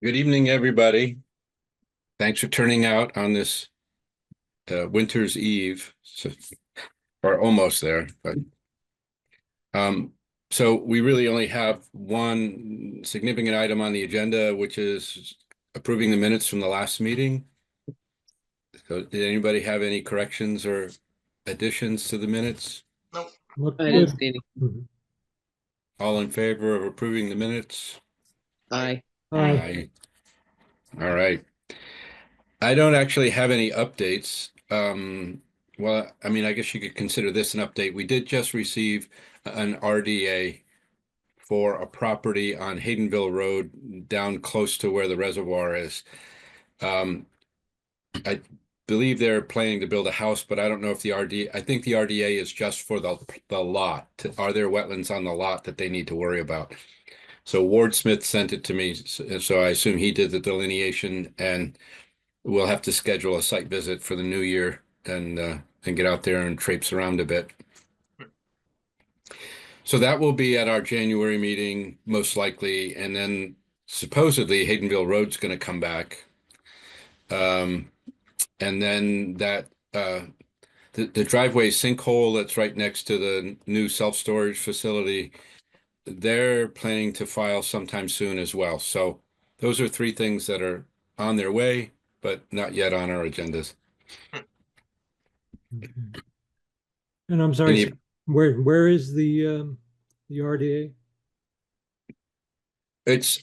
Good evening, everybody. Thanks for turning out on this winter's eve, or almost there. But um, so we really only have one significant item on the agenda, which is approving the minutes from the last meeting. So did anybody have any corrections or additions to the minutes? Look I didn't good. see any. Mhm. All in favor of approving the minutes? Aye. Aye. All right. I don't actually have any updates. Well, I mean, I guess you could consider this an update. We did just receive an RDA for a property on Haydenville Road down close to where the reservoir is. Um, I believe they're planning to build a house, but I don't know if I think the RDA is just for the lot. Are there wetlands on the lot that they need to worry about? So Ward Smith sent it to me, so I assume he did the delineation, and we'll have to schedule a site visit for the new year and get out there and traipse around a bit. So that will be at our January meeting, most likely, and then supposedly Haydenville Road's going to come back. Um, and then the driveway sinkhole that's right next to the new self-storage facility, they're planning to file sometime soon as well. So those are three things that are on their way, but not yet on our agendas. Okay. And I'm sorry, Any, where is the RDA? it's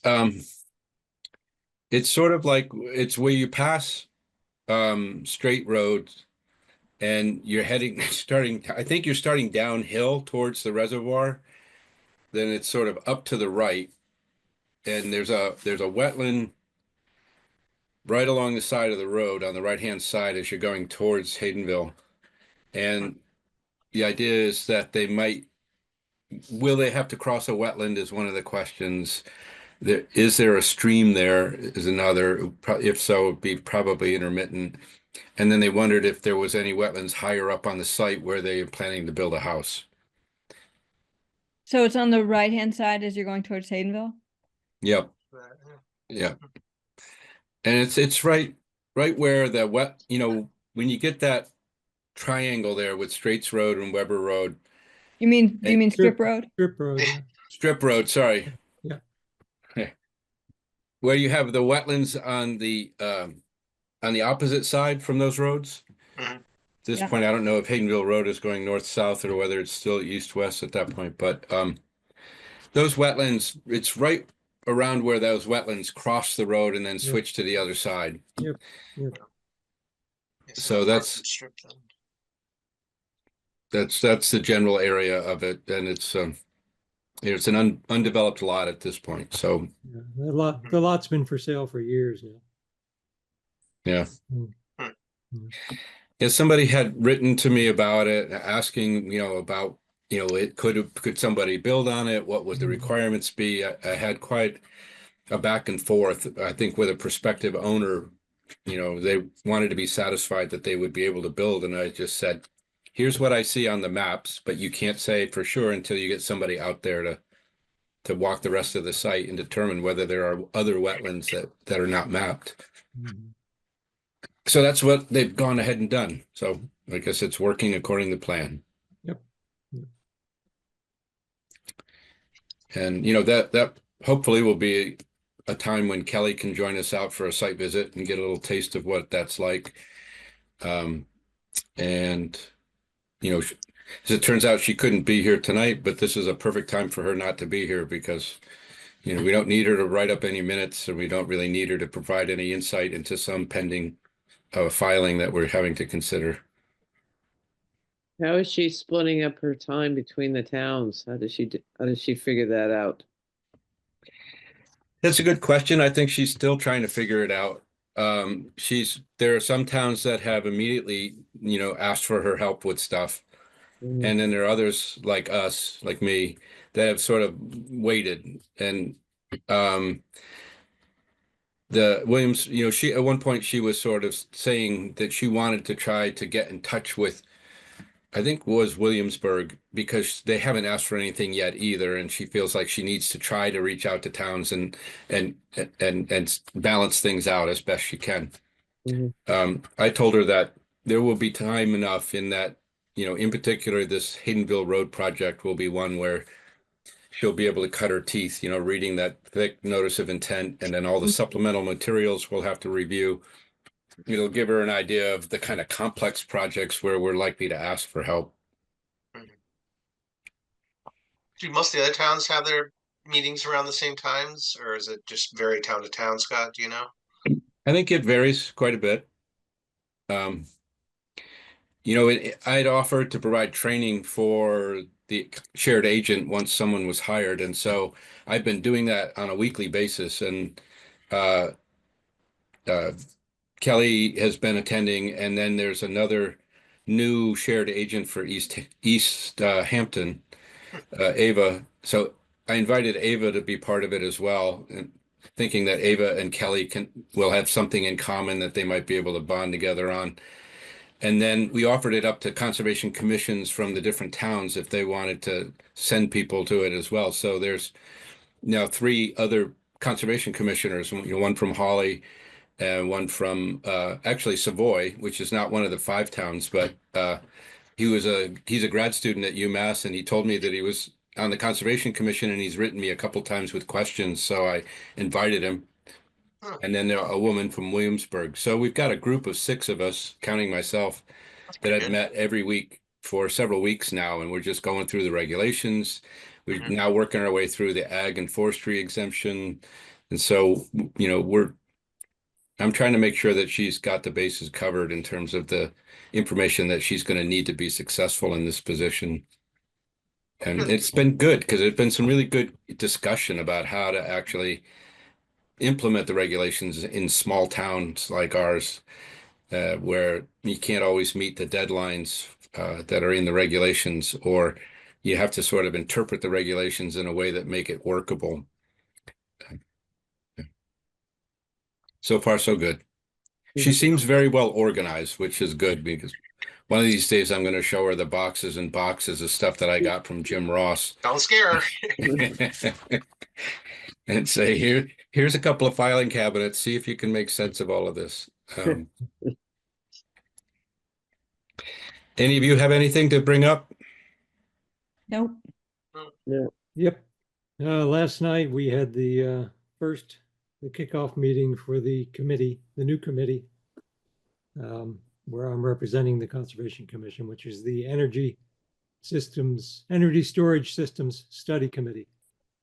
it's sort of like it's where you pass straight roads and you're heading I think you're starting downhill towards the reservoir, then it's sort of up to the right, and there's a wetland right along the side of the road on the right-hand side as you're going towards Haydenville. And the idea is that will they have to cross a wetland is one of the questions. Is there a stream there is another. If so, it'd be probably intermittent. And then they wondered if there was any wetlands higher up on the site where they are planning to build a house. So it's on the right-hand side as you're going towards Haydenville? Yep. Yeah. And it's right where when you get that triangle there with Straits Road and Weber Road Do you and mean Strip Road? Strip road, yeah. Strip Road, sorry. Yeah. Where you have the wetlands on the opposite side from those roads. At this Yeah. point, I don't know if Haydenville Road is going north-south or whether it's still east-west at that point, but those wetlands, it's right around where those wetlands cross the road and then Yep. switch to the other side. Yep. Yep. So that's the general area of it, and it's an undeveloped lot at this point. So Yeah. The lot's been for sale for years now. yeah. Mm. Mm. Yeah, somebody had written to me about it, asking, about, it could somebody build on it? What would the requirements be? I had quite a back and forth, I think, with a prospective owner. They wanted to be satisfied that they would be able to build, and I just said, here's what I see on the maps, but you can't say for sure until you get somebody out there to walk the rest of the site and determine whether there are other wetlands that are not mapped. Mhm. So that's what they've gone ahead and done. So I guess it's working according to plan. Yep. Yep. And that hopefully will be a time when Kelly can join us out for a site visit and get a little taste of what that's like. And as it turns out, she couldn't be here tonight, but this is a perfect time for her not to be here because we don't need her to write up any minutes, and we don't really need her to provide any insight into some pending filing that we're having to consider. How is she splitting up her time between the towns? How does she figure that out? That's a good question. I think she's still trying to figure it out. There are some towns that have immediately, asked for her help with stuff. Mm. And then there are others like us, like me, that have sort of waited. And the Williams, she at one point she was sort of saying that she wanted to try to get in touch with I think was Williamsburg, because they haven't asked for anything yet either, and she feels like she needs to try to reach out to towns and balance things out as best she can. Mhm. I told her that there will be time enough in that, in particular, this Haydenville Road project will be one where she'll be able to cut her teeth, reading that thick notice of intent, and then all the supplemental materials we'll have to review. It'll give her an idea of the kind of complex projects where we're likely to ask for help. Do most of the other towns have their meetings around the same times, or is it just vary town to town, Scott? Do you know? I think it varies quite a bit. Um, I'd offered to provide training for the shared agent once someone was hired, and so I've been doing that on a weekly basis. And uh, uh, Kelly has been attending, and then there's another new shared agent for East Hampton, Ava. So I invited Ava to be part of it as well, and thinking that Ava and Kelly will have something in common that they might be able to bond together on. And then we offered it up to conservation commissions from the different towns if they wanted to send people to it as well. So there's now three other conservation commissioners, one from Hawley and one from actually Savoy, which is not one of the five towns, but he's a grad student at UMass, and he told me that he was on the Conservation Commission, and he's written me a couple times with questions, so I invited him. Huh, And then a woman from Williamsburg. So we've got a group of six of us, counting myself, that's that pretty have good. met every week for several weeks now, and we're just going through the regulations. We're Mhm. now working our way through the ag and forestry exemption. And so, I'm trying to make sure that she's got the bases covered in terms of the information that she's going to need to be successful in this position. And Good. it's been good because there's been some really good discussion about how to actually implement the regulations in small towns like ours, where you can't always meet the deadlines that are in the regulations, or you have to sort of interpret the regulations in a way that make it workable. So far, so good. She seems very well organized, which is good because one of these days I'm going to show her the boxes and boxes of stuff that I got from Jim Ross Don't scare her. and say, here's a couple of filing cabinets. See if you can make sense of all of this. Any of you have anything to bring up? Nope. Yeah. Yep. Last night we had the kickoff meeting for the committee, the new committee, where I'm representing the Conservation Commission, which is the Energy Storage Systems Study Committee.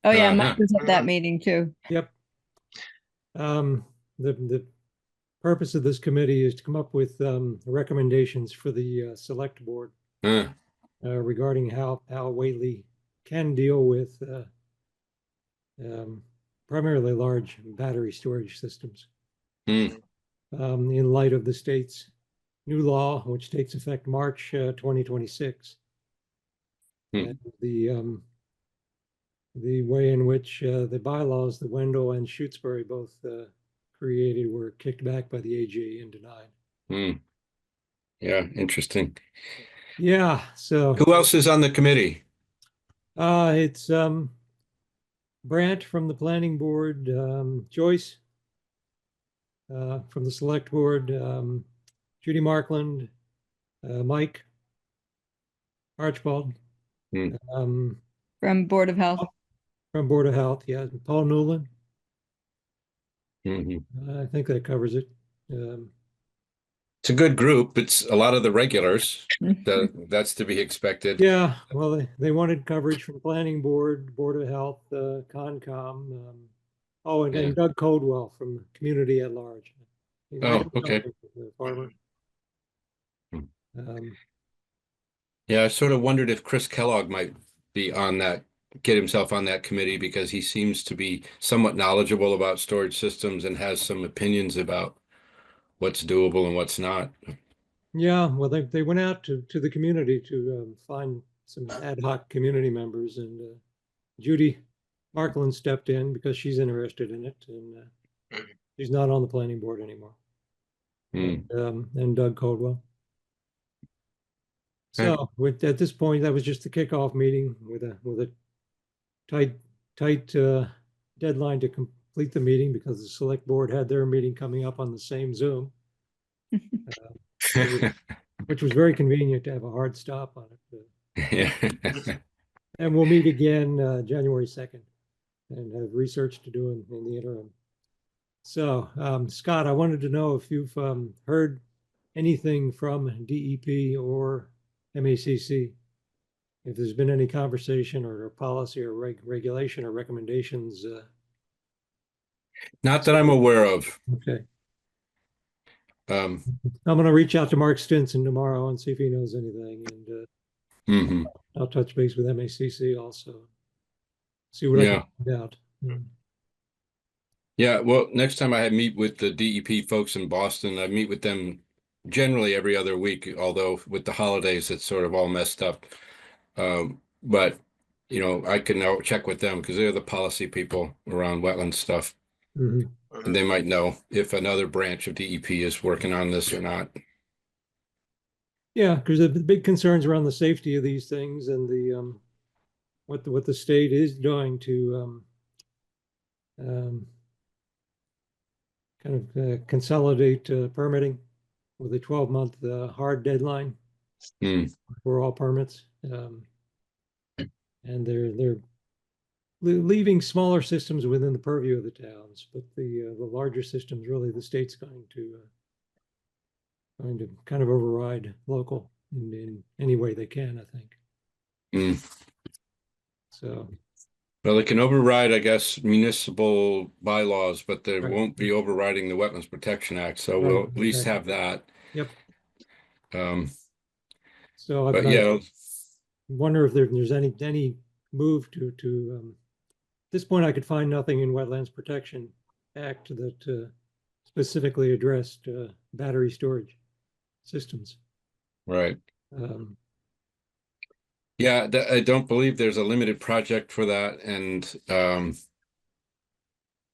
Oh yeah, Mike Uh-huh. was at that meeting too. Yep. The purpose of this committee is to come up with recommendations for the select board Uh, regarding how Whately can deal with primarily large battery storage systems mm, in light of the state's new law, which takes effect March 2026. And mm, the way in which the bylaws that Wendell and Shutesbury both created were kicked back by the AG and denied. mm. Yeah, interesting. Yeah, so Who else is on the committee? it's Brant from the planning board, Joyce from the select board, Judy Markland, Mike Archibald Mm, From Board of Health. from Board of Health. Yeah, Paul Newland. mhm. I think that covers it. Um, It's a good group. It's a lot of the regulars. That's to be expected. yeah, well, they wanted coverage from Planning Board, Board of Health, Concom. Oh, and Yeah. Doug Coldwell from Community at Large. I Oh, don't know okay. him, the farmer. Hmm. Um, Yeah, I sort of wondered if Chris Kellogg might be on that, get himself on that committee because he seems to be somewhat knowledgeable about storage systems and has some opinions about what's doable and what's not. yeah, well, they went out to the community to find some ad hoc community members, and Judy Markland stepped in because she's interested in it, and she's not on the planning board anymore. Hmm. And Doug Coldwell. So at this point, that was just the kickoff meeting with a tight, tight deadline to complete the meeting because the select board had their meeting coming up on the same Zoom, which was very convenient to have a hard stop on it. Yeah. And we'll meet again January 2nd and have research to do in the interim. So, Scott, I wanted to know if you've heard anything from DEP or MACC, if there's been any conversation or policy or regulation or recommendations. Not that I'm aware of. Okay. Um, I'm going to reach out to Mark Stinson tomorrow and see if he knows anything. And mhm. I'll touch base with MACC also. See what I Yeah. can find out. Yeah, well, next time I meet with the DEP folks in Boston, I meet with them generally every other week, although with the holidays, it's sort of all messed up. But, I can now check with them because they're the policy people around wetland stuff. Mhm. And they might know if another branch of DEP is working on this or not. Yeah, because the big concerns around the safety of these things and the what the state is doing to kind of consolidate permitting with a 12-month hard deadline Hmm. for all permits. And they're leaving smaller systems within the purview of the towns, but the larger systems, really, the state's going to kind of override local in any way they can, I think. Hmm. So, Well, it can override, I guess, municipal bylaws, but they right, won't be overriding the Wetlands Protection Act. So right, we'll at least exactly. have that. Yep. Um, So but I yeah, wonder if there's any move to at this point, I could find nothing in Wetlands Protection Act that specifically addressed battery storage systems. right. Um, Yeah, I don't believe there's a limited project for that. And,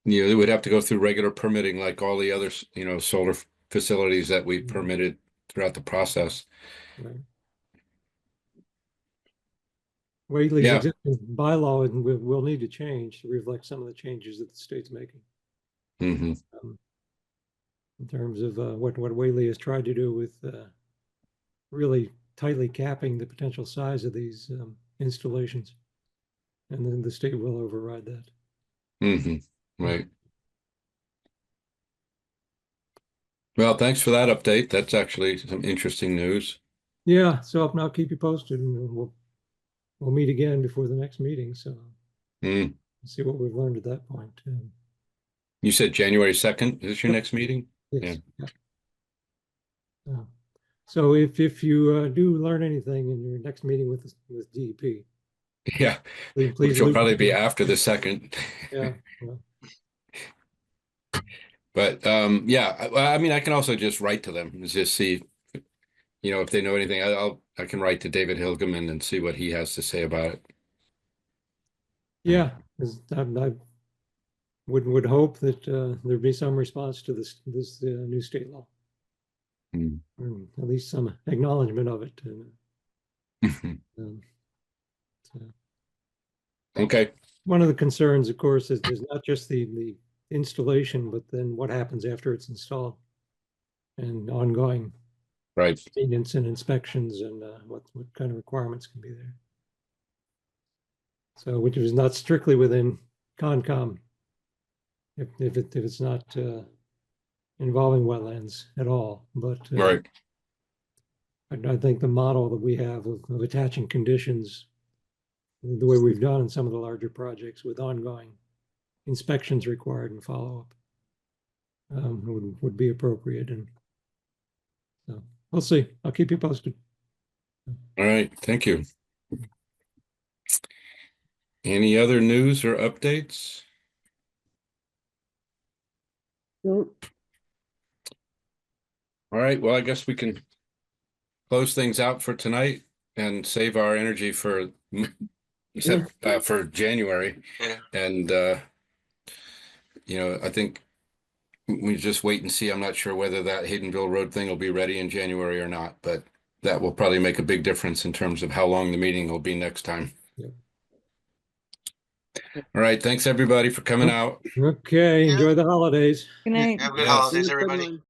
they would have to go through regular permitting like all the other, solar facilities that we permitted throughout the process. right. Whately's Yeah. existing bylaw and will need to change to reflect some of the changes that the state's making Hmm. in terms of what Whately has tried to do with really tightly capping the potential size of these installations. And then the state will override that. Hmm. Right. Well, thanks for that update. That's actually some interesting news. Yeah, so I'll keep you posted and we'll meet again before the next meeting. So Mm. see what we've learned at that point. You said January 2nd is your Yep. next meeting? Yes. Yeah. So if you do learn anything in your next meeting with DEP, Yeah, please which will loop probably me be in. after the 2nd. Yeah. Well, But yeah, I mean, I can also just write to them and just see, if they know anything. I can write to David Hilgeman and see what he has to say about it. yeah. 'Cause I would hope that there'd be some response to this new state law, Mm. or at least some acknowledgement of it. And, um, so. Okay, One of the concerns, of course, is not just the installation, but then what happens after it's installed and ongoing right. maintenance and inspections and what kind of requirements can be there. So, which is not strictly within Concom, if it's not involving wetlands at all. But Right. I think the model that we have of attaching conditions, the way we've done in some of the larger projects with ongoing inspections required and follow-up, would be appropriate. And so we'll see. I'll keep you posted. All right. Thank you. Any other news or updates? Nope. All right. Well, I guess we can close things out for tonight and save our energy for for January. Yeah. And I think we just wait and see. I'm not sure whether that Haydenville Road thing will be ready in January or not, but that will probably make a big difference in terms of how long the meeting will be next time. Yep. All right, thanks everybody for coming out. Okay, Yeah. enjoy the holidays. Good night. Have good Yes. holidays, Good everybody. one.